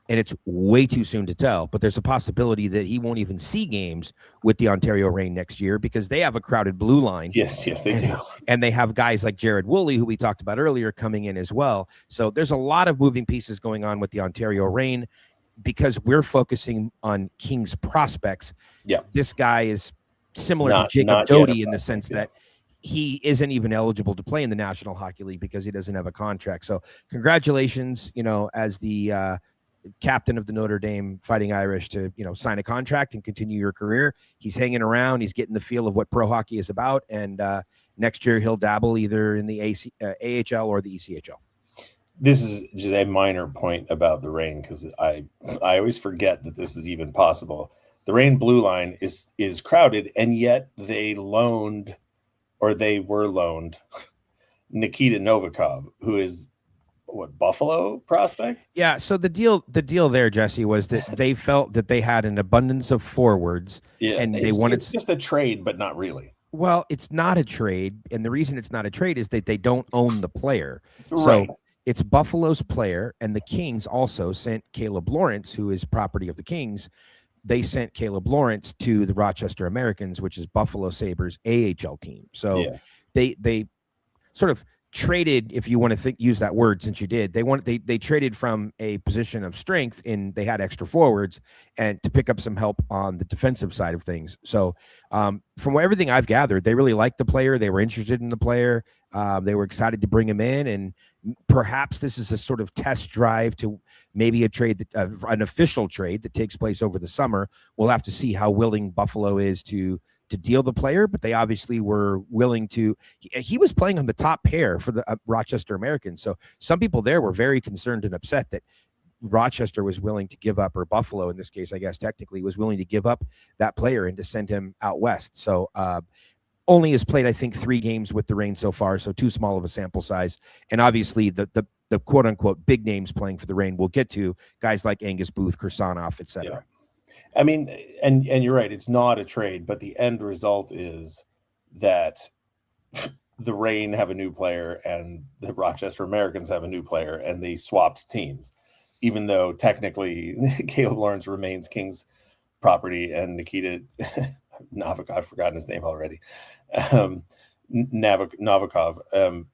and it's way too soon to tell, but there's a possibility that he won't even see games with the Ontario Reign next year because they have a crowded blue line. Yes, they do. And they have guys like Jared Woolley, who we talked about earlier, coming in as well. So there's a lot of moving pieces going on with the Ontario Reign because we're focusing on Kings prospects. Yeah. This guy is similar to Jacob Doty in the sense that he isn't even eligible to play in the National Hockey League because he doesn't have a contract. So congratulations, as the captain of the Notre Dame Fighting Irish to sign a contract and continue your career. He's hanging around. He's getting the feel of what pro hockey is about, and next year he'll dabble either in the AHL or the ECHL. This is just a minor point about the Reign, because I always forget that this is even possible. The Reign blue line is crowded, and yet they were loaned Nikita Novikov, who is Buffalo prospect? Yeah. So the deal there, Jesse, was that they felt that they had an abundance of forwards, and it's just a trade, but not really. Well, it's not a trade, and the reason it's not a trade is that they don't own the player. Right. So it's Buffalo's player, and the Kings also sent Caleb Lawrence, who is property of the Kings. They sent Caleb Lawrence to the Rochester Americans, which is Buffalo Sabres AHL team. So they sort of traded, if you want to use that word, since you did, they traded from a position of strength in they had extra forwards and to pick up some help on the defensive side of things. So from everything I've gathered, they really liked the player. They were interested in the player. They were excited to bring him in, and perhaps this is a sort of test drive to maybe a trade an official trade that takes place over the summer. We'll have to see how willing Buffalo is to deal the player, but they obviously were willing to. He was playing on the top pair for the Rochester Americans. So some people there were very concerned and upset that Rochester was willing to give up, or Buffalo in this case, I guess technically, was willing to give up that player and to send him out west. So only has played, I think, 3 games with the Reign so far, so too small of a sample size. And obviously the quote unquote big names playing for the Reign we'll get to, guys like Angus Booth, Kirsanov, etc. Yeah. I mean, and you're right, it's not a trade, but the end result is that the Reign have a new player and the Rochester Americans have a new player, and they swapped teams, even though technically Caleb Lawrence remains Kings property and Nikita Novikov, I've forgotten his name already, Novikov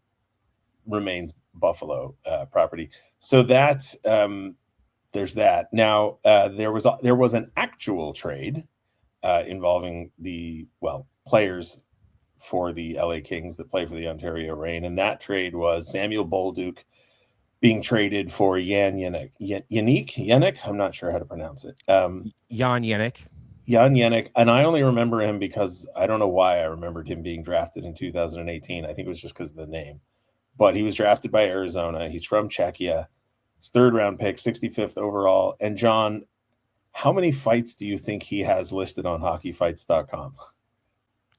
remains Buffalo property. So that's there's that. Now there was an actual trade involving the players for the LA Kings that play for the Ontario Reign, and that trade was Samuel Bolduc being traded for Yannick. I'm not sure how to pronounce it. Jan Yannick. Jan Yannick, and I only remember him because I don't know why I remembered him being drafted in 2018. I think it was just because of the name. But he was drafted by Arizona. He's from Czechia. His 3rd round pick, 65th overall. And John, how many fights do you think he has listed on hockeyfights.com?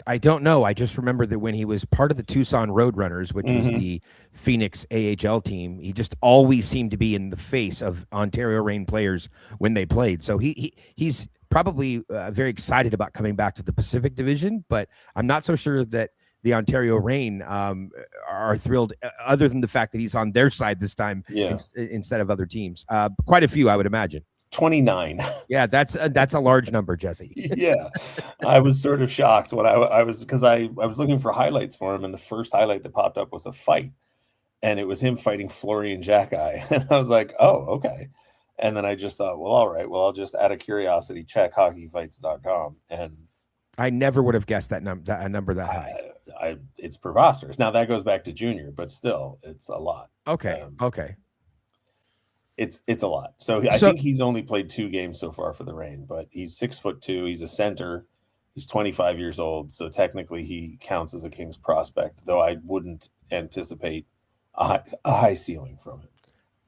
I don't know. I just remember that when he was part of the Tucson Roadrunners, which was the Phoenix AHL team, he just always seemed to be in the face of Ontario Reign players when they played. So he's probably very excited about coming back to the Pacific Division, but I'm not so sure that the Ontario Reign are thrilled, other than the fact that he's on their side this time instead of other teams. Quite a few, I would imagine. 29. Yeah, that's a large number, Jesse. Yeah, I was sort of shocked when I was, because I was looking for highlights for him, and the first highlight that popped up was a fight, and it was him fighting Florian Jacki, and I was like, oh, okay. And then I just thought, well, all right, well, I'll just out of curiosity check hockeyfights.com, and I never would have guessed that number that high. It's preposterous. Now that goes back to junior, but still, it's a lot. Okay. Okay. It's a lot. So I think he's only played 2 games so far for the Reign, but he's 6'2". He's a center. He's 25 years old. So technically he counts as a Kings prospect, though I wouldn't anticipate a high ceiling from him.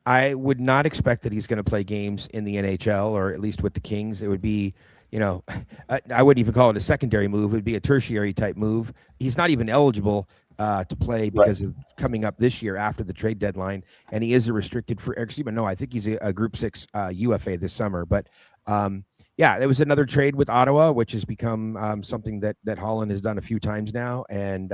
I would not expect that he's going to play games in the NHL, or at least with the Kings. It would be, I wouldn't even call it a secondary move. It would be a tertiary type move. He's not even eligible to play because of coming up this year after the trade deadline, and he is a restricted free. I think he's a Group 6 UFA this summer. But there was another trade with Ottawa, which has become something that Holland has done a few times now, and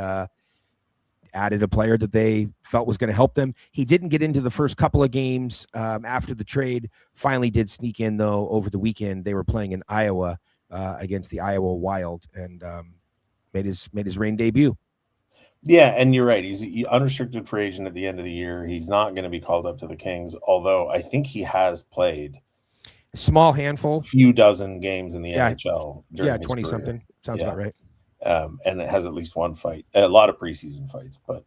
added a player that they felt was going to help them. He didn't get into the first couple of games after the trade. Finally did sneak in, though, over the weekend. They were playing in Iowa against the Iowa Wild, and made his Reign debut. Yeah, and you're right. He's an unrestricted free agent at the end of the year. He's not going to be called up to the Kings, although I think he has played small handful, few dozen games in the NHL. Yeah, 20 something. Sounds about right. And it has at least one fight, a lot of preseason fights. But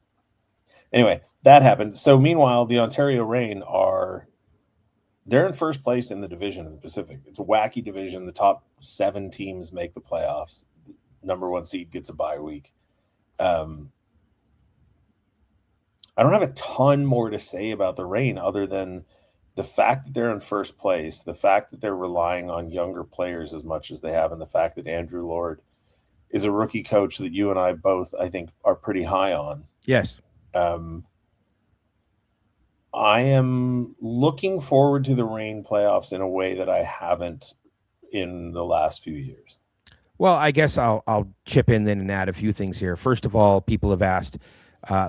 anyway, that happened. So meanwhile, the Ontario Reign they're in first place in the division in the Pacific. It's a wacky division. The top 7 teams make the playoffs. The number 1 seed gets a bye week. I don't have a ton more to say about the Reign other than the fact that they're in first place, the fact that they're relying on younger players as much as they have, and the fact that Andrew Lord is a rookie coach that you and I both, I think, are pretty high on. Yes. I am looking forward to the Reign playoffs in a way that I haven't in the last few years. Well, I guess I'll chip in then and add a few things here. First of all, people have asked,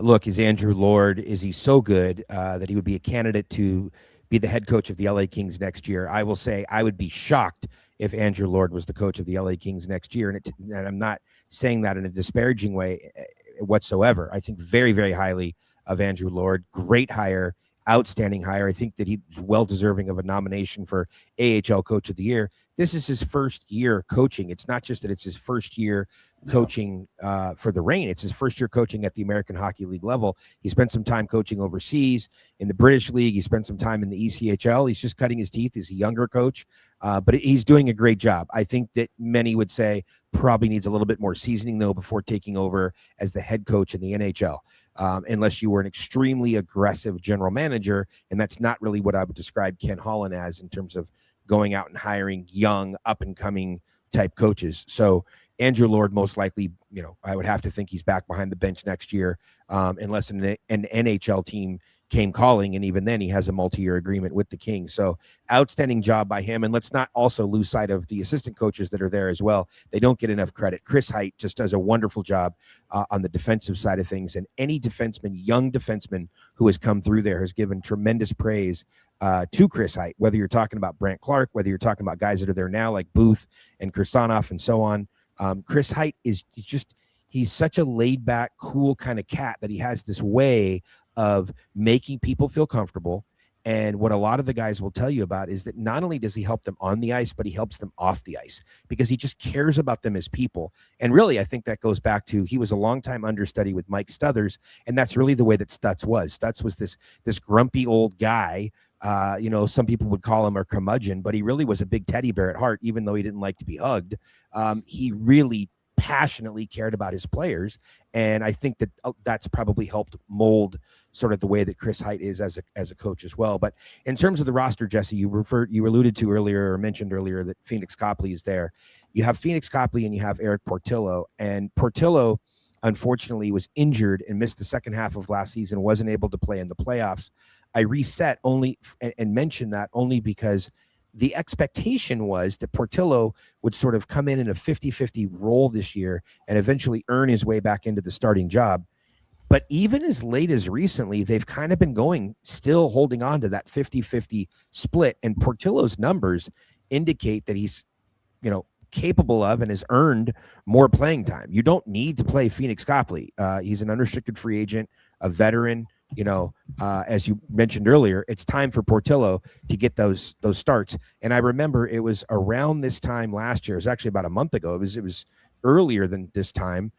look, is Andrew Lord, is he so good that he would be a candidate to be the head coach of the LA Kings next year? I will say I would be shocked if Andrew Lord was the coach of the LA Kings next year. And I'm not saying that in a disparaging way whatsoever. I think very, very highly of Andrew Lord. Great hire, outstanding hire. I think that he's well deserving of a nomination for AHL Coach of the Year. This is his first year coaching. It's not just that it's his first year coaching for the Reign. It's his first year coaching at the American Hockey League level. He spent some time coaching overseas in the British League. He spent some time in the ECHL. He's just cutting his teeth. He's a younger coach, but he's doing a great job. I think that many would say probably needs a little bit more seasoning, though, before taking over as the head coach in the NHL. Unless you were an extremely aggressive general manager, and that's not really what I would describe Ken Holland as in terms of going out and hiring young, up-and-coming type coaches. So Andrew Lord, most likely, I would have to think he's back behind the bench next year, unless an NHL team came calling, and even then he has a multi-year agreement with the Kings. So outstanding job by him. And let's not also lose sight of the assistant coaches that are there as well. They don't get enough credit. Chris Height just does a wonderful job on the defensive side of things. And any defenseman, young defenseman who has come through there has given tremendous praise to Chris Height, whether you're talking about Brant Clark, whether you're talking about guys that are there now like Booth and Kirsanov and so on. Chris Height he's such a laid back, cool kind of cat that he has this way of making people feel comfortable. And what a lot of the guys will tell you about is that not only does he help them on the ice, but he helps them off the ice because he just cares about them as people. And really, I think that goes back to he was a longtime understudy with Mike Stothers, and that's really the way that Stutz was. Stutz was this grumpy old guy. Some people would call him a curmudgeon, but he really was a big teddy bear at heart, even though he didn't like to be hugged. He really passionately cared about his players. And I think that that's probably helped mold sort of the way that Chris Hite is as a coach as well. But in terms of the roster, Jesse, you alluded to earlier or mentioned earlier that Phoenix Copley is there. You have Phoenix Copley and you have Eric Portillo, and Portillo unfortunately was injured and missed the second half of last season, wasn't able to play in the playoffs. I reset only and mentioned that only because the expectation was that Portillo would sort of come in a 50-50 role this year and eventually earn his way back into the starting job. But even as late as recently, they've kind of been still holding on to that 50-50 split. And Portillo's numbers indicate that he's, capable of and has earned more playing time. You don't need to play Phoenix Copley. He's an unrestricted free agent, a veteran. As you mentioned earlier, it's time for Portillo to get those starts. And I remember it was around this time last year. It was actually about a month ago. It was earlier than this time,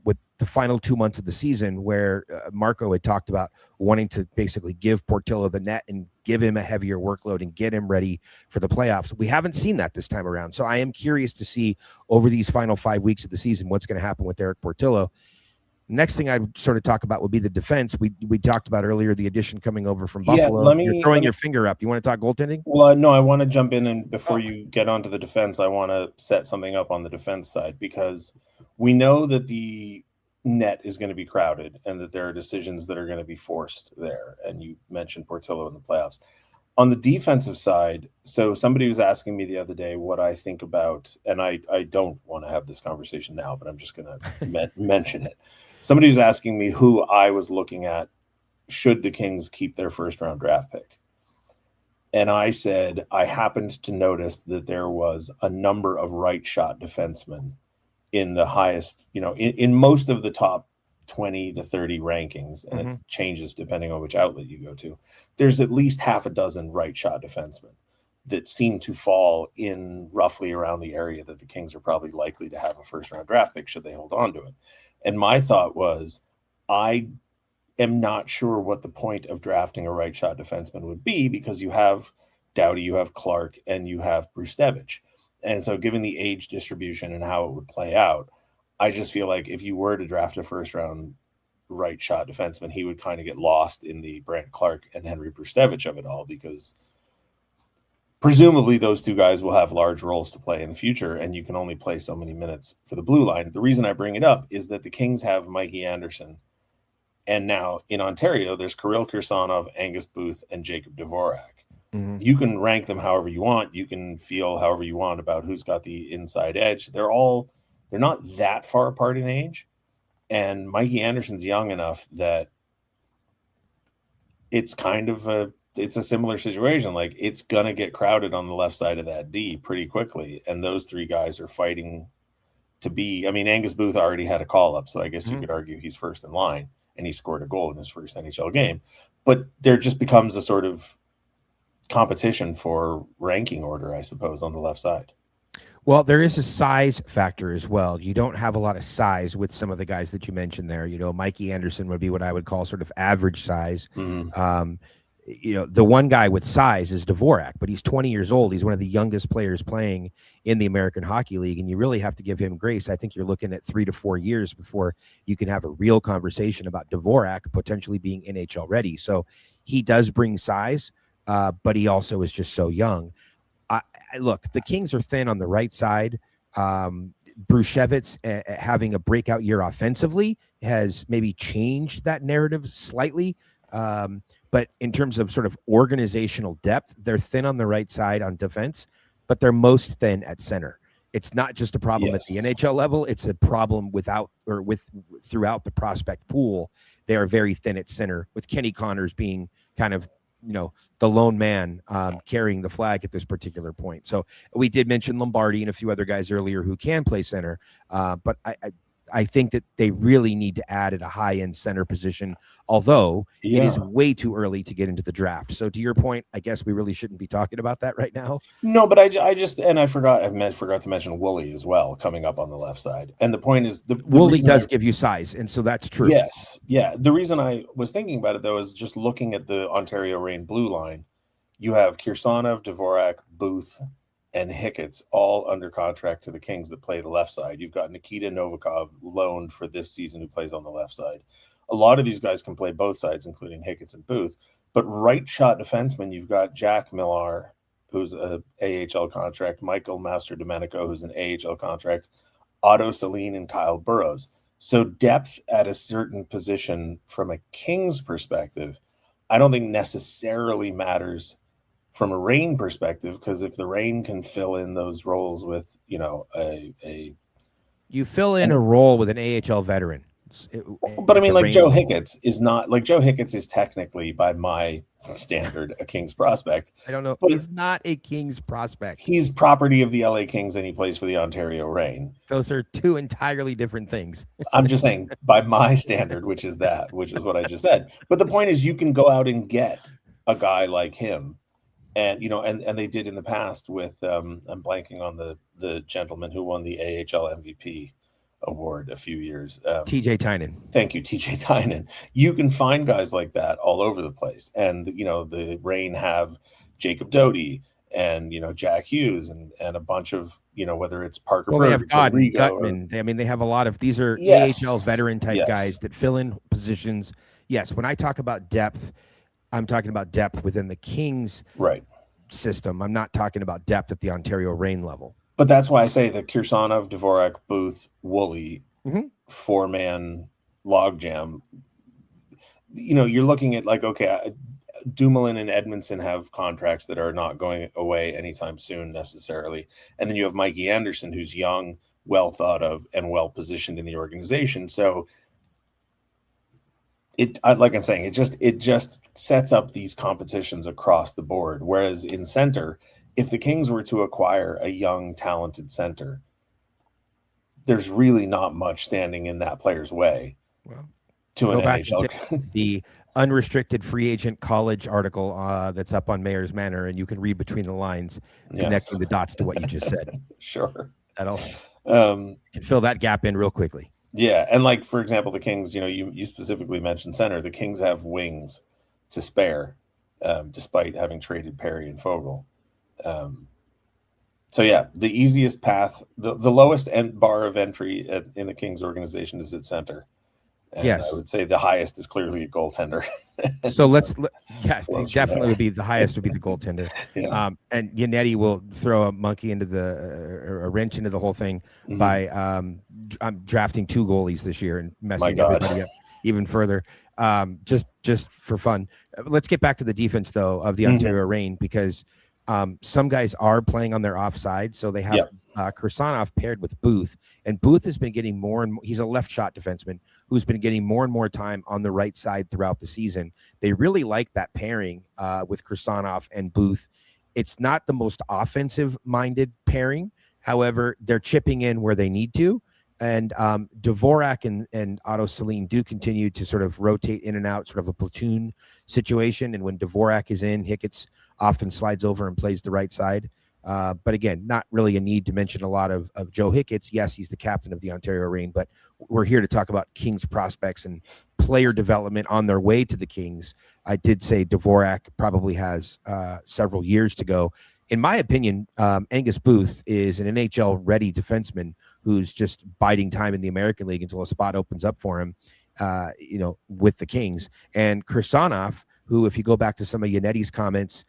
with the final 2 months of the season, where Marco had talked about wanting to basically give Portillo the net and give him a heavier workload and get him ready for the playoffs. We haven't seen that this time around. So I am curious to see over these final 5 weeks of the season what's going to happen with Eric Portillo. Next thing I'd sort of talk about would be the defense. We talked about earlier the addition coming over from Buffalo. You're throwing your finger up. You want to talk goaltending? Well, no, I want to jump in, and before you get onto the defense, I want to set something up on the defense side, because we know that the net is going to be crowded and that there are decisions that are going to be forced there. And you mentioned Portillo in the playoffs. On the defensive side, so somebody was asking me the other day what I think about, and I don't want to have this conversation now, but I'm just going to mention it. Somebody was asking me who I was looking at should the Kings keep their first-round draft pick. And I said I happened to notice that there was a number of right-shot defensemen in the highest, in most of the top 20 to 30 rankings, and it changes depending on which outlet you go to. There's at least half a dozen right-shot defensemen that seem to fall in roughly around the area that the Kings are probably likely to have a first-round draft pick should they hold on to it. And my thought was, I am not sure what the point of drafting a right shot defenseman would be, because you have Doughty, you have Clark, and you have Brustevich. And so given the age distribution and how it would play out, I just feel like if you were to draft a first round right shot defenseman, he would kind of get lost in the Brant Clark and Henry Brustevich of it all, because presumably those two guys will have large roles to play in the future, and you can only play so many minutes for the blue line. The reason I bring it up is that the Kings have Mikey Anderson, and now in Ontario, there's Kirill Kirsanov, Angus Booth, and Jacob Dvorak. You can rank them however you want. You can feel however you want about who's got the inside edge. They're not that far apart in age, and Mikey Anderson's young enough that it's kind of it's a similar situation. Like, it's going to get crowded on the left side of that D pretty quickly. And those three guys are fighting to be, Angus Booth already had a call up, so I guess you could argue he's first in line, and he scored a goal in his first NHL game. But there just becomes a sort of competition for ranking order, I suppose, on the left side. Well, there is a size factor as well. You don't have a lot of size with some of the guys that you mentioned there. Mikey Anderson would be what I would call sort of average size. The one guy with size is Dvorak, but he's 20 years old. He's one of the youngest players playing in the American Hockey League, and you really have to give him grace. I think you're looking at 3 to 4 years before you can have a real conversation about Dvorak potentially being NHL ready. So he does bring size, but he also is just so young. Look, the Kings are thin on the right side. Brushevitz having a breakout year offensively has maybe changed that narrative slightly. But in terms of sort of organizational depth, they're thin on the right side on defense, but they're most thin at center. It's not just a problem at the NHL level. It's a problem throughout the prospect pool. They are very thin at center, with Kenny Connors being kind of, the lone man carrying the flag at this particular point. So we did mention Lombardi and a few other guys earlier who can play center. But I think that they really need to add at a high-end center position, although it is way too early to get into the draft. So to your point, I guess we really shouldn't be talking about that right now. No, but I forgot to mention Woolley as well, coming up on the left side. And the point is, the Woolley does give you size, and so that's true. Yes. Yeah. The reason I was thinking about it, though, is just looking at the Ontario Reign blue line. You have Kirsanov, Dvorak, Booth, and Hicketts all under contract to the Kings that play the left side. You've got Nikita Novikov loaned for this season who plays on the left side. A lot of these guys can play both sides, including Hicketts and Booth. But right shot defenseman, you've got Jack Millar, who's a AHL contract, Michael Master-Domenico, who's an AHL contract, Otto Saline, and Kyle Burrows. So depth at a certain position from a Kings perspective, I don't think necessarily matters from a Reign perspective, because if the Reign can fill in those roles with, you fill in a role with an AHL veteran. But I mean, like Joe Hicketts is technically, by my standard, a Kings prospect. I don't know. He's not a Kings prospect. He's property of the LA Kings and he plays for the Ontario Reign. Those are two entirely different things. I'm just saying, by my standard, which is what I just said. But the point is, you can go out and get a guy like him. And, and they did in the past with, I'm blanking on the gentleman who won the AHL MVP award a few years. TJ Tynan. Thank you, TJ Tynan. You can find guys like that all over the place. And, the Reign have Jacob Doty and, Jack Hughes and a bunch of, whether it's Parker They have Gutman. They have a lot of, these are AHL veteran type guys that fill in positions. Yes, when I talk about depth, I'm talking about depth within the Kings system. I'm not talking about depth at the Ontario Reign level. But that's why I say that Kirsanov, Dvorak, Booth, Woolley, four-man logjam. You're looking at Dumoulin and Edmondson have contracts that are not going away anytime soon necessarily. And then you have Mikey Anderson, who's young, well thought of, and well positioned in the organization. So it just sets up these competitions across the board. Whereas in center, if the Kings were to acquire a young, talented center, there's really not much standing in that player's way to an NHL. The unrestricted free agent college article that's up on Mayor's Manor, and you can read between the lines, connecting the dots to what you just said. Sure. That'll can fill that gap in real quickly. Yeah, and for example, the Kings, you specifically mentioned center. The Kings have wings to spare, despite having traded Perry and Fogle. So yeah, the easiest path, the lowest bar of entry in the Kings organization is at center. And yes, I would say the highest is clearly a goaltender. So definitely would be the highest would be the goaltender. And Yannetti will throw a monkey into a wrench into the whole thing by I'm drafting 2 goalies this year and messing everybody up even further. Just for fun. Let's get back to the defense though of the Ontario Reign, because some guys are playing on their offside. So they have Kirsanov paired with Booth, and Booth has been getting more and more. He's a left shot defenseman who's been getting more and more time on the right side throughout the season. They really like that pairing with Kirsanov and Booth. It's not the most offensive minded pairing. However, they're chipping in where they need to. And Dvorak and Otto Saline do continue to sort of rotate in and out, sort of a platoon situation. And when Dvorak is in, Hicketts often slides over and plays the right side. But again, not really a need to mention a lot of Joe Hicketts. Yes, he's the captain of the Ontario Reign, but we're here to talk about Kings prospects and player development on their way to the Kings. I did say Dvorak probably has several years to go. In my opinion, Angus Booth is an NHL-ready defenseman who's just biding time in the American League until a spot opens up for him, with the Kings. And Kirsanov, who, if you go back to some of Yannetti's comments,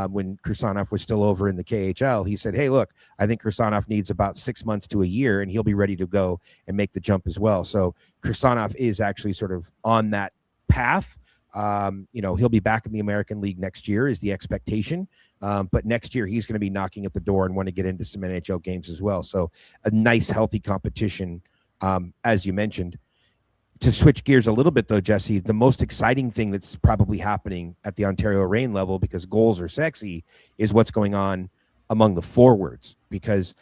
when Kirsanov was still over in the KHL, he said, hey, look, I think Kirsanov needs about 6 months to a year, and he'll be ready to go and make the jump as well. So Kirsanov is actually sort of on that path. He'll be back in the American League next year is the expectation. But next year he's going to be knocking at the door and want to get into some NHL games as well. So a nice, healthy competition, as you mentioned. To switch gears a little bit, though, Jesse, the most exciting thing that's probably happening at the Ontario Reign level, because goals are sexy, is what's going on among the forwards, because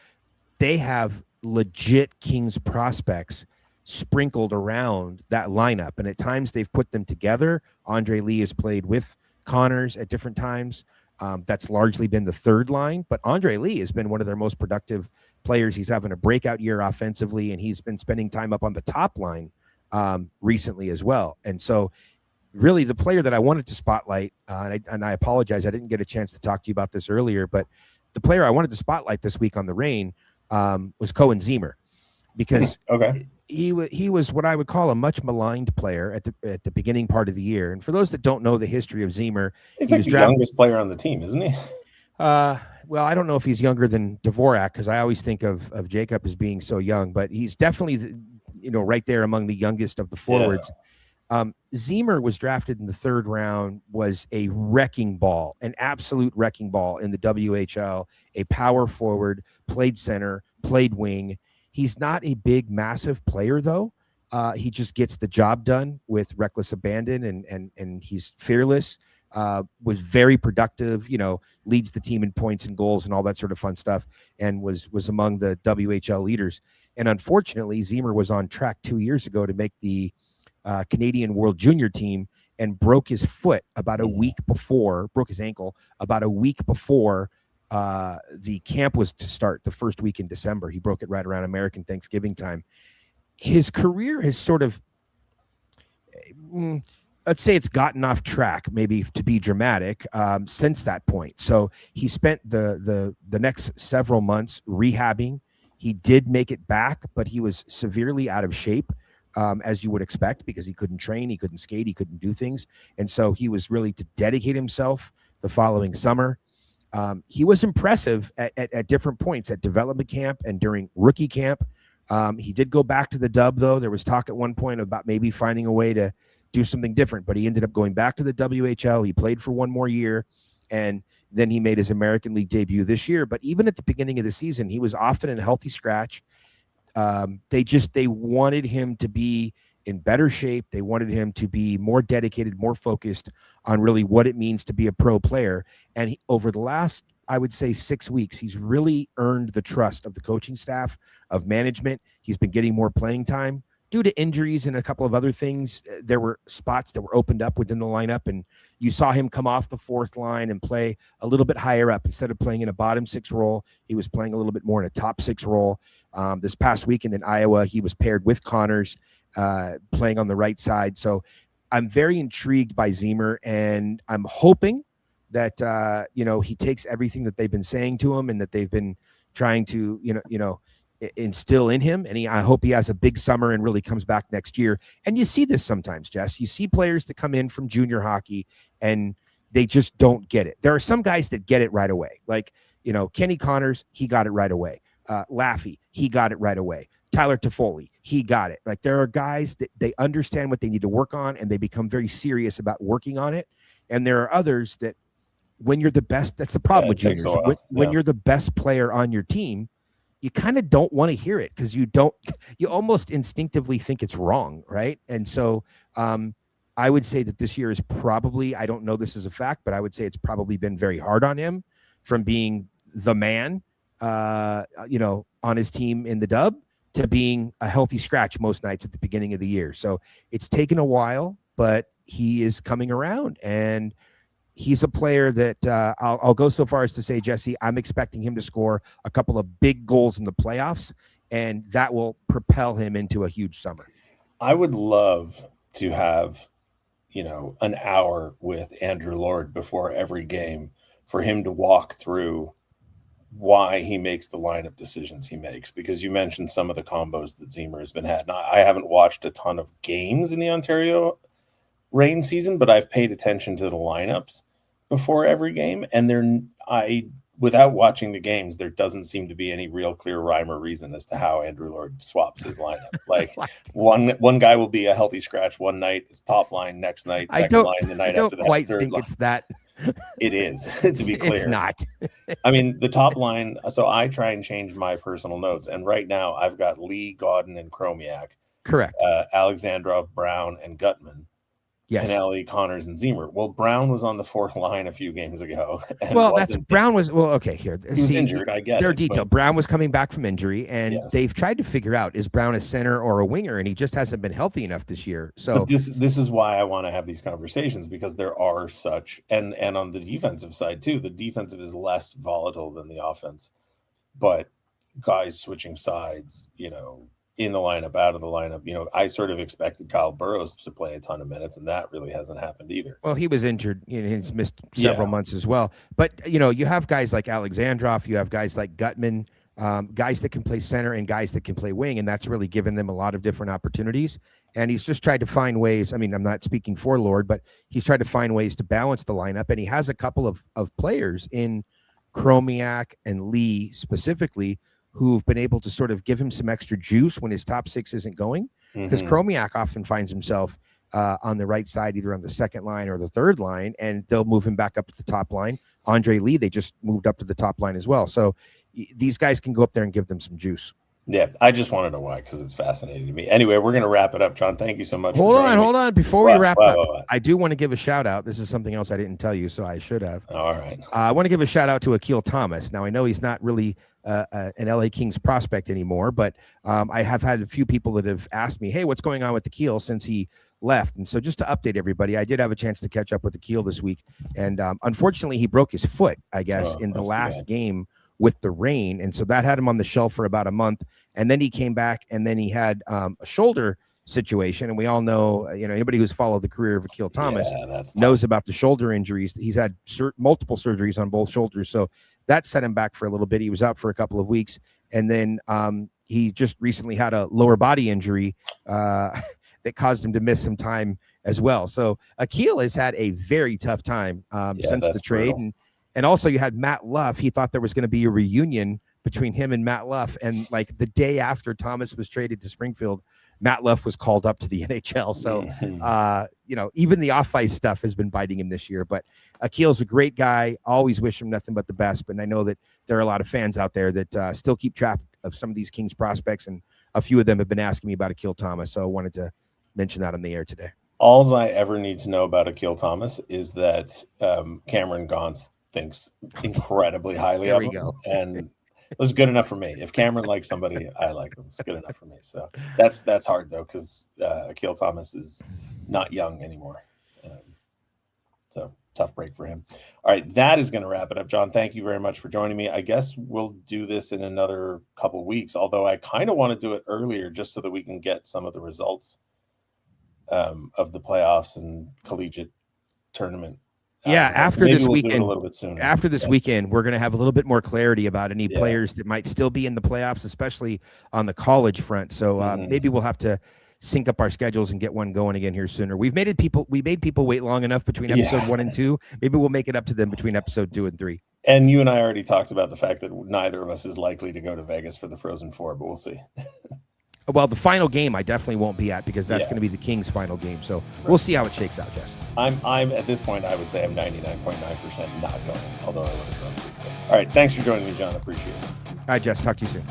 they have legit Kings prospects sprinkled around that lineup. And at times they've put them together. Andre Lee has played with Connors at different times. That's largely been the third line, but Andre Lee has been one of their most productive players. He's having a breakout year offensively, and he's been spending time up on the top line recently as well. And so really the player that I wanted to spotlight, and I apologize, I didn't get a chance to talk to you about this earlier, but the player I wanted to spotlight this week on the Reign was Cohen Ziemer, because he was what I would call a much maligned player at the beginning part of the year. And for those that don't know the history of Ziemer, he's like the youngest player on the team, isn't he? Well, I don't know if he's younger than Dvorak, because I always think of Jacob as being so young, but he's definitely right there among the youngest of the forwards. Ziemer was drafted in the third round, was a wrecking ball, an absolute wrecking ball in the WHL, a power forward, played center, played wing. He's not a big, massive player, though. He just gets the job done with reckless abandon, and he's fearless, was very productive, leads the team in points and goals and all that sort of fun stuff, and was among the WHL leaders. And unfortunately, Ziemer was on track 2 years ago to make the Canadian World Junior team, and broke his foot about a week before, broke his ankle about a week before the camp was to start the first week in December. He broke it right around American Thanksgiving time. His career has sort of, let's say it's gotten off track, maybe to be dramatic, since that point. So he spent the next several months rehabbing. He did make it back, but he was severely out of shape, as you would expect, because he couldn't train, he couldn't skate, he couldn't do things. And so he was really to dedicate himself the following summer. He was impressive at different points at development camp and during rookie camp. He did go back to the dub, though. There was talk at one point about maybe finding a way to do something different, but he ended up going back to the WHL. He played for one more year, and then he made his American League debut this year. But even at the beginning of the season, he was often in a healthy scratch. They wanted him to be in better shape. They wanted him to be more dedicated, more focused on really what it means to be a pro player. And over the last, I would say, 6 weeks, he's really earned the trust of the coaching staff, of management. He's been getting more playing time. Due to injuries and a couple of other things, there were spots that were opened up within the lineup, and you saw him come off the fourth line and play a little bit higher up. Instead of playing in a bottom six role, he was playing a little bit more in a top six role. This past weekend in Iowa, he was paired with Connors, playing on the right side. So I'm very intrigued by Ziemer, and I'm hoping that he takes everything that they've been saying to him and that they've been trying to instill in him, and I hope he has a big summer and really comes back next year. And you see this sometimes, Jess. You see players that come in from junior hockey and they just don't get it. There are some guys that get it right away, like Kenny Connors. He got it right away. Laffy, he got it right away. Tyler Toffoli, he got it. Like, there are guys that they understand what they need to work on, and they become very serious about working on it. And there are others that, when you're the best, that's the problem with juniors. When you're the best player on your team, you kind of don't want to hear it, because you almost instinctively think it's wrong, right? And so I would say that this year is probably, I don't know this is a fact, but I would say it's probably been very hard on him, from being the man, on his team in the dub, to being a healthy scratch most nights at the beginning of the year. So it's taken a while, but he is coming around, and he's a player that I'll go so far as to say, Jesse, I'm expecting him to score a couple of big goals in the playoffs, and that will propel him into a huge summer. I would love to have, an hour with Andrew Lord before every game for him to walk through why he makes the lineup decisions he makes, because you mentioned some of the combos that Ziemer has been had. Now, I haven't watched a ton of games in the Ontario Reign season, but I've paid attention to the lineups before every game, and without watching the games, there doesn't seem to be any real clear rhyme or reason as to how Andrew Lord swaps his lineup. Like, one guy will be a healthy scratch one night, it's top line next night, second line the night after that. I don't quite think it's that. It is, to be clear. It's not. I mean, the top line, so I try and change my personal notes, and right now I've got Lee, Godin, and Chromiak. Correct. Alexandrov, Brown, and Gutman. Yes. Pinelli, Connors, and Zemer. Well, Brown was on the fourth line a few games ago. And Brown was okay. Here, he was injured. I get they're it. detailed. Brown was coming back from injury, and Yes. they've tried to figure out, is Brown a center or a winger, and he just hasn't been healthy enough this year. So but this is why I want to have these conversations, because there are such, and on the defensive side too, the defensive is less volatile than the offense, but guys switching sides, in the lineup, out of the lineup. I sort of expected Kyle Burrows to play a ton of minutes, and that really hasn't happened either. Well, he was injured. He's missed several months as well. But, you have guys like Alexandrov, you have guys like Gutman, guys that can play center and guys that can play wing, and that's really given them a lot of different opportunities. And he's just tried to find ways. I mean, I'm not speaking for Lord, but he's tried to find ways to balance the lineup, and he has a couple of players in Chromiak and Lee specifically who've been able to sort of give him some extra juice when his top six isn't going, because Chromiak often finds himself on the right side, either on the second line or the third line, and they'll move him back up to the top line. Andre Lee, they just moved up to the top line as well. So these guys can go up there and give them some juice. Yeah, I just want to know why, because it's fascinating to me. Anyway, we're going to wrap it up, John. Thank you so much. Hold on. Before we wrap up, I do want to give a shout out. This is something else I didn't tell you, so I should have. All right. I want to give a shout out to Akil Thomas. Now, I know he's not really an LA Kings prospect anymore, but I have had a few people that have asked me, hey, what's going on with Akil since he left? And so just to update everybody, I did have a chance to catch up with Akil this week. And unfortunately, he broke his foot, I guess, in the last game with the rain. And so that had him on the shelf for about a month. And then he came back, and then he had a shoulder situation. And we all know, anybody who's followed the career of Akil Thomas knows about the shoulder injuries. He's had multiple surgeries on both shoulders. So that set him back for a little bit. He was out for a couple of weeks. And then he just recently had a lower body injury that caused him to miss some time as well. So Akil has had a very tough time since the trade. And also you had Matt Luff. He thought there was going to be a reunion between him and Matt Luff. And like the day after Thomas was traded to Springfield, Matt Luff was called up to the NHL. So, even the off-ice stuff has been biting him this year. But Akil's a great guy. Always wish him nothing but the best. But I know that there are a lot of fans out there that still keep track of some of these Kings prospects. And a few of them have been asking me about Akil Thomas. So I wanted to mention that on the air today. All I ever need to know about Akil Thomas is that Cameron Gauntz thinks incredibly highly of him. And it was good enough for me. If Cameron likes somebody, I like them. It's good enough for me. So that's hard, though, because Akil Thomas is not young anymore. So tough break for him. All right, that is going to wrap it up. John, thank you very much for joining me. I guess we'll do this in another couple weeks, although I kind of want to do it earlier just so that we can get some of the results of the playoffs and collegiate tournament. After this weekend, a little bit sooner. After this weekend, we're going to have a little bit more clarity about any players that might still be in the playoffs, especially on the college front. So maybe we'll have to sync up our schedules and get one going again here sooner. We made people wait long enough between episode 1 and 2. Maybe we'll make it up to them between episode 2 and 3. And you and I already talked about the fact that neither of us is likely to go to Vegas for the Frozen Four, but we'll see. Well, the final game I definitely won't be at, because that's going to be the Kings' final game. So we'll see how it shakes out, Jess. I'm at this point, I would say I'm 99.9% not going, although I would have gone to. All right, thanks for joining me, John. Appreciate it. All right, Jess. Talk to you soon.